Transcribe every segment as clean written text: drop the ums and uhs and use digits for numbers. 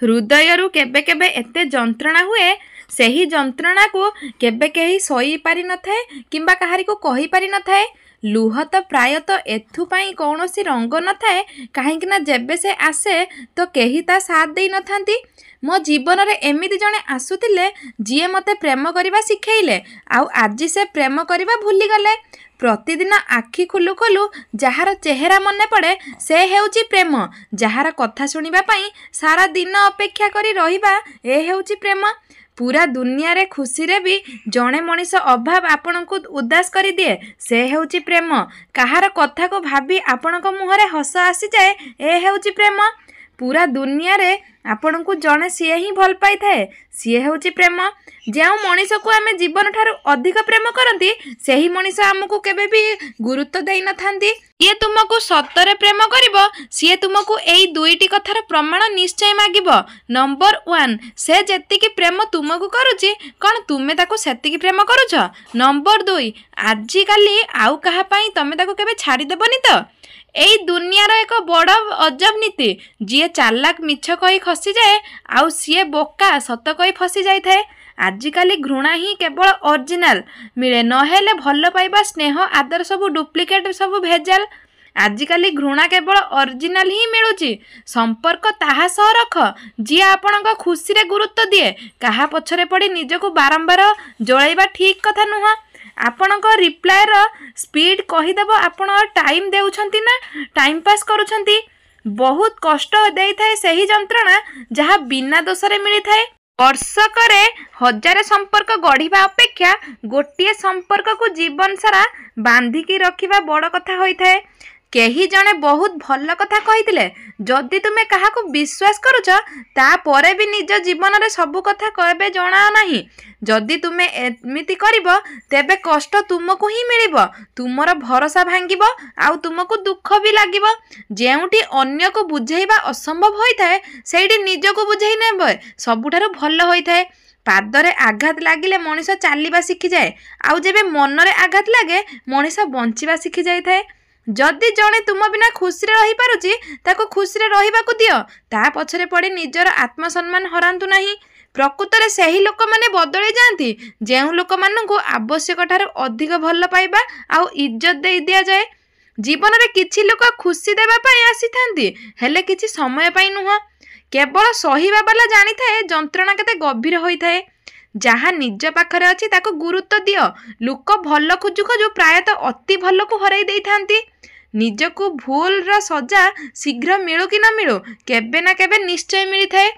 हृदयरू केबे केबे एते जंत्रणा हुए सही जंत्रणा को केबे कहीं सही पारि न थाए किंबा कहारी को कही पारि न थाए। लुह तो प्रायतः एथुपाई कौनसी रंग न थाए कहीं जेबे से आसे तो कहीं ता साथ दे न थांती। मो जीवन रे एमिति जणे आसुतिले जिए मते प्रेम करबा सिखेइले आउ आजि से प्रेम करबा भूली गले। प्रतिदिन आखि खुलु खुलु जहार चेहरा मने पड़े से हेउची प्रेम। जहार कथा सुनिबा पई सारा दिन अपेक्षा करी रहिबा ए हेउची प्रेम। पूरा दुनिया रे खुशी रे भी जणे मनीष अभाव आपण को उदास करी दिए से हेउची प्रेम। कहार कथा को भाभी आपण को मुहरे हस आसी जाए ए हेउची प्रेम। पूरा दुनिया रे आपण को जणे सी ही भल पाई थाए सी हेउची प्रेम। जो मनीष को आम जीवन ठारू अधिक प्रेम करती से ही मनीष आमको केबे भी गुरुत्व दे न थांती। ये तुमको सतरे प्रेम करिवो सी तुमको एई दुईटी कथार प्रमाण निश्चय मागिब। नंबर 1 से जेतिकी प्रेम तुमको करुची कौन तुमे ताको सेतिकी प्रेम करुछ। नंबर 2 आजि काली आउ कहा पई तमे ताको केबे छाड़ी देबनी तो। एई दुनियार एक बड़ अजब नीति जी चालाक मिछ कही खसी जाए आउ सी बोका सत कही फसी जाए थाए। आजिकाली घृणा ही केवल ओरिजिनल मिले नहेले भल पाइबा स्नेह आदर सब डुप्लिकेट सब भेजाल। आजिकाली घृणा केवल ओरिजिनल ही मिलुची। संपर्क ताहा सह रख जी आपण खुशी रे गुरुत्व दिए कहा पछरे पड़ी निजको बारंबार जळाइबा ठीक कथा नुह। आपणक रिप्लायर स्पीड कहीदेव आपण टाइम देउछंती ना टाइम पास करूछंती। बहुत कष्ट देई थाए सही जंत्रणा जहा बिना दोषरे मिली थाए। वर्षकरे 1000 संपर्क गढ़िबा अपेक्षा गोटिए संपर्क को जीवन सारा बांधिकी रखिबा बड़ कथा होई थाए। केही जणे बहुत भल कथा कहिथिले जदि तुमे कहा को विश्वास करूछ ता परे भी निज जीवन रे सब कथा कहबे जणा नाही। जदि तुमे एमिति करिवो तेबे कष्ट तुमको ही मिलिबो तुमर भरोसा भांगिबो आउ तुमको दुख भी लागिबो। जेउटी अन्य को बुझेइबा असंभव होई थाए सेठी निज को बुझेइ नेबो सबुठारु भल होई थाए। पादरे आघात लागिले मनीष चालिबा शिखि जाए आउ जेबे मनरे आघात लागे मनीष बंचिबा शिखि जाय थाए। जदि जणे तुम बिना खुशी रही पारुची ताको खुशी रहिबा को दियो ता पछरे पड़ी निजर आत्मसम्मान हरांतु नाही। प्रकृत रे सही लोक माने बदली जाती जेउ लोक मानकु आवश्यक ठारू अधिक भल पाइबा आउ इज्जत दे दिया जाए। जीवन रे किछि लोक खुशी देबा पई आसी थांती हेले किछि समय पई नुह। केवल सहीबा वाला जानी थाए जंत्रणा केते गभीर होई थाए। जहाँ निज पाखरे अछि ताको गुरुत्व दियो। लोक भल खोजु खोजु प्रायतः अति भल को हराई देई थांती। निजको भूल र सजा शीघ्र मिलु कि न मिलु केबे ना केबे निश्चय मिली थाए।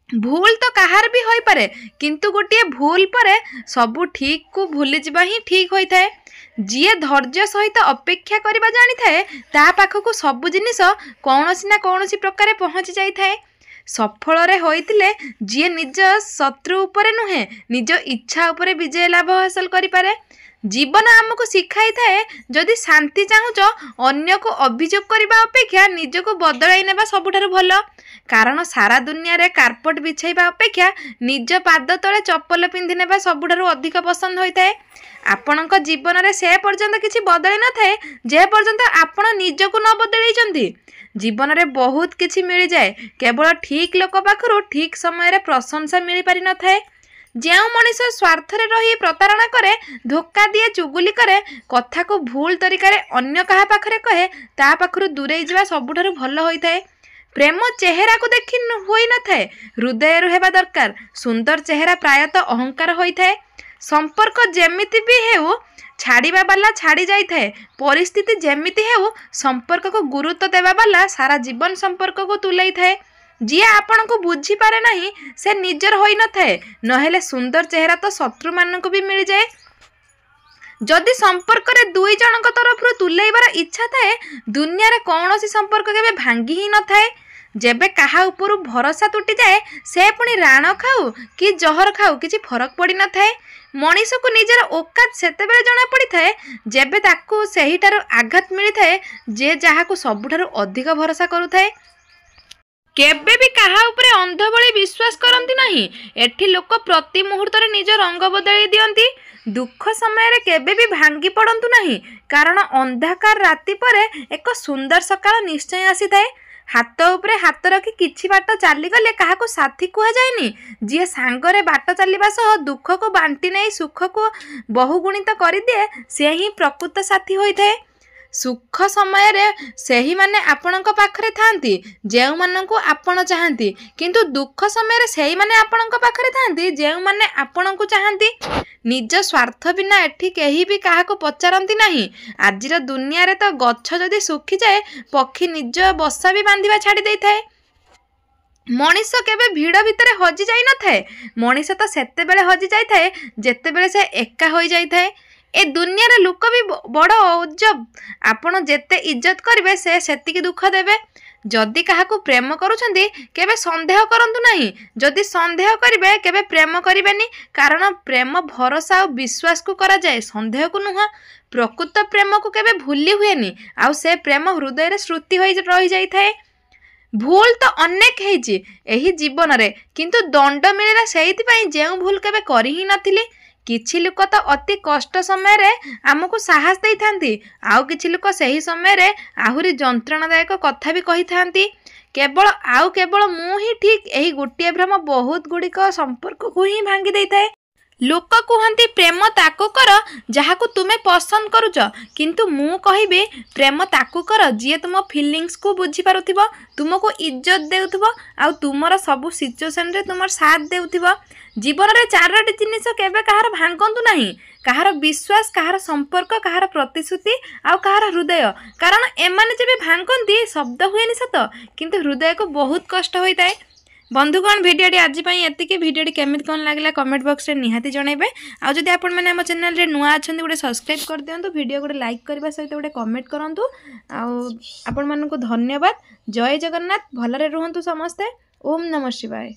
भूल तो कहार भी होई पारे किंतु गोटिए भूल परे सबु ठीक को भूली जिबा ही ठीक होई थाए। जिए धैर्य सहित अपेक्षा करिबा जानी थाए ता पाखकु सबु जिनिस कौनसी ना कौनसी प्रकारे पहुंची जाई थाए। सफल रे होइतिले जिए निज शत्रु उपरे नुहे निज इच्छा उपरे विजय लाभ हासिल करि पारे। जीवन आमको शिखाई थाए जदि शांति चाहूच अन्य को अभियोग करने अपेक्षा निज को बदलाई नेबा सबुठारु भल। कारण सारा दुनिया रे कारपेट बिछाइबा अपेक्षा निज पाद तले चप्पल पिंधि नेबा सबुठारु अधिक पसंद होइताए। आपणक जीवन रे से पर्यंत किछि बदली न थाए जे पर्यंत आपण निज को न बदलैचंती। जीवन रे बहुत किछि मिल जाए केवल ठीक लोक पाखरु ठीक समय रे प्रशंसा मिल पारि न थाए। जो मनीष स्वार्थ रे रही प्रतारणा करे धोखा दिए चुगुली करे कथा को भूल तरीका रे अन्य कहा पाखरे कहे ता पाखरु दूरे जावा सबुठारु भल होई थाए। प्रेम चेहरा को देखि होई न थाए हृदय रु हेबा दरकार। सुंदर चेहरा प्रायतः अहंकार होई थाए। संपर्क जेमिति भी हेउ छाड़ीबा वाला छाड़ी जाई थाए। परिस्थिति जेमिति हेउ संपर्क को गुरुत्व देवा वाला सारा जीवन संपर्क को तुलाई थाए। जी आपण को बुझी पारे नहीं से निजर होई न थाए नहेले सुंदर चेहरा तो शत्रु मान को भी मिल जाए। जदि संपर्क रे दुई जनक तरफ तुलैबार इच्छा थाए दुनिया रे कौनसी संपर्क केबे भांगी ही न थाए। जेबे कहा उपरु भरोसा टूटी जाए से पुणी राण खाऊ कि जहर खाऊ किछि फरक पड़ी न थाए। मनीष को निजर औकात सेतेबेले जना पड़ी थाए जेबे ताकू सही ठारू आघात मिली थाए जे जहा को सबुठारु अधिक भरोसा करू थाए। केबे भी कहा उपरे अंध भली विश्वास करंती नहीं। एठी लोक प्रति मुहूर्त रे निज रंग बदली दियंती। दुख समय रे केबे भी भांगी पड़ंतु नहीं कारण अंधकार राति परे एक सुंदर सकाळ निश्चय आसी थाए। हाथ उपरे हाथ रखी किछि बाट चलीगले क्या साथी कहुए जी सांगरे बाट चलवा सह दुख को बांटी नहीं सुख को बहुगुणित कर दिए से ही प्रकृत साथी होता है। सुख समय रे सही माने आपणक पाखरे थांती जेउ माननकु आपण चाहंती किंतु दुख समय रे सही माने आपणक पाखरे थांती जेउ माने आपणकु चाहंती। निज स्वार्थ बिना एठी केही भी काहाको पचारंती नहीं। आजिर दुनिया रे तो गच्छ जदि सुखी जाए पक्षी निज बसा भी बांधिबा छाड़ी देई थाए। मनीष केबे भीड़ भितर हजि जाई न थाए। मनीष तो सेते बेले हजि जाई थाए जेते बेले से एका होई जाई थाए। ए दुनिया रे लोक भी बड़ अजब। आपण जेते इज्जत करिवे से सेतिकी दुख देवे। जदि काहाकू प्रेम करूछंती केबे संदेह करंतु नहीं। जदि संदेह करिवे केबे प्रेम करिवेनी कारण प्रेम भरोसा और विश्वास को करा जाए संदेह को नुह। प्रकृत प्रेम को केबे भूली हुएनी आउ से प्रेम हृदय रे श्रुति होई रही जाई थाए। भूल तो अनेक हेची एही जीवन रे किंतु दंड मिलेला सेहिति पई जेउ भूल केबे करि ही नथिले। किछि लोक तो अति कष्ट समय रे आमको साहस देई थांती आउ किछि लोक सही समय रे आहुरी जंत्रणादायक कथा भी कहि थांती। केवल मु ही ठीक एही गोटिए भ्रम बहुत गुड़िक संपर्क को ही भांगी देई थाए। लोक कहती प्रेम ताकू कर जहाकू तुम्हें पसंद करुच किंतु मु कहबी प्रेम ताकू कर जी तुम फिलिंग्स को बुझी पारुथिबो तुमको इज्जत देउथिबो आउ तुमर सब सिचुएशन रे तुमर साथ देउथिबो। जीवन रे चारोटी जिनिस केबे कहार भांगंतु नहीं। कहार विश्वास कहार संपर्क कहार प्रतिश्रुति आउ कहार हृदय कारण एमाने जेबे भांगंती शब्द हुएनि सत किंतु हृदय को बहुत कष्ट होइताए। बंधुगण भिडियोटी आज एतिकी भिडियोटी केमिति कौन लागला कमेंट बॉक्स रे निहाती जणाइबे। आ जदि आपण माने हम चैनल रे नुआ अछंती गोटे सब्सक्राइब कर दियंतु वीडियो गोटे लाइक करबा सहित गोटे कमेंट करंतु। आ आपण मानकु धन्यवाद। जय जगन्नाथ। भलरे रुहंतु समस्ते। ओम नमः शिवाय।